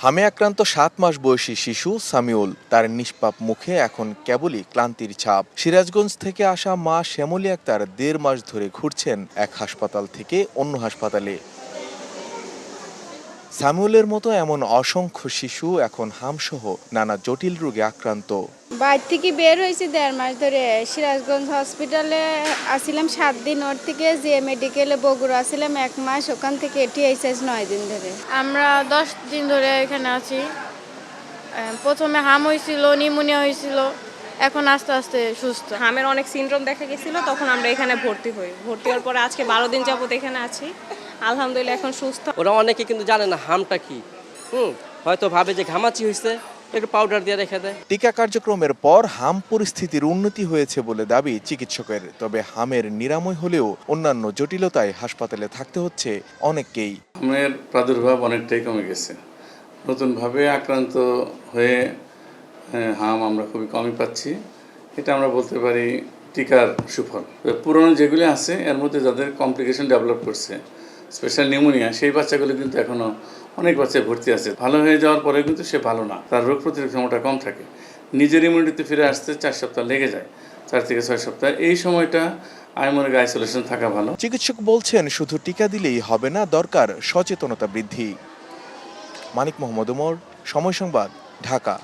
হামে আক্রান্ত ৭ মাস বয়সী শিশু সামিউল, তার নিষ্পাপ মুখে এখন কেবলই ক্লান্তির ছাপ। সিরাজগঞ্জ থেকে আসা মা শ্যামলী আক্তার ১.৫ মাস ধরে ঘুরছেন এক হাসপাতাল থেকে অন্য হাসপাতালে। সামিউলের মতো এমন অসংখ্য শিশু এখন হামসহ নানা জটিল রোগে আক্রান্ত। বাইর থেকে বের হয়েছি ১.৫ মাস ধরে। সিরাজগঞ্জ হসপিটালে আসছিলাম ৭ দিন, ওর থেকে যে মেডিকেলে বগুড়া আসছিলাম ১ মাস, ওখান থেকে THS ৯ দিন ধরে। আমরা ১০ দিন ধরে এখানে আছি। প্রথমে হাম হয়েছিল, নিউমোনিয়া হয়েছিল, এখন আস্তে আস্তে সুস্থ। হামের অনেক সিনড্রোম দেখা গেছিল, তখন আমরা এখানে ভর্তি হই। ভর্তি হওয়ার পরে আজকে ১২ দিন যাবত এখানে আছি, আলহামদুলিল্লাহ এখন সুস্থ। ওরা অনেকে কিন্তু জানে না হামটা কি, হয়তো ভাবে যে ঘামাচি হয়েছে, একটু পাউডার দিয়ে রেখে দেয়। টিকা কার্যক্রমের পর হাম পরিস্থিতির উন্নতি হয়েছে বলে দাবি চিকিৎসকের। তবে হামের নিরাময় হলেও অন্যান্য জটিলতায় হাসপাতালে থাকতে হচ্ছে অনেককেই। হামের প্রাদুর্ভাব অনেকটাই কমে গেছে। নতুনভাবে আক্রান্ত হয়ে হাম আমরা খুবই কমই পাচ্ছি। এটা আমরা বলতে পারি টিকার সুফল। পুরনো যেগুলি আছে এর মধ্যে যাদের কমপ্লিকেশন ডেভেলপ করছে, স্পেশাল নিউমোনিয়া, সেই বাচ্চাগুলো কিন্তু এখনও অনেক বাচ্চা ভর্তি আছে। ভালো হয়ে যাওয়ার পরে কিন্তু সে ভালো না, তার রোগ প্রতিরোধ ক্ষমতা কম থাকে। নিজের ইমিউনিটিতে ফিরে আসতে ৪ সপ্তাহ লেগে যায়, ৪ থেকে ৬ সপ্তাহ। এই সময়টা আমি মনে করি আইসোলেশন থাকা ভালো। চিকিৎসক বলছেন শুধু টিকা দিলেই হবে না, দরকার সচেতনতা বৃদ্ধি। মানিক মোহাম্মদ ওমর, সময় সংবাদ, ঢাকা।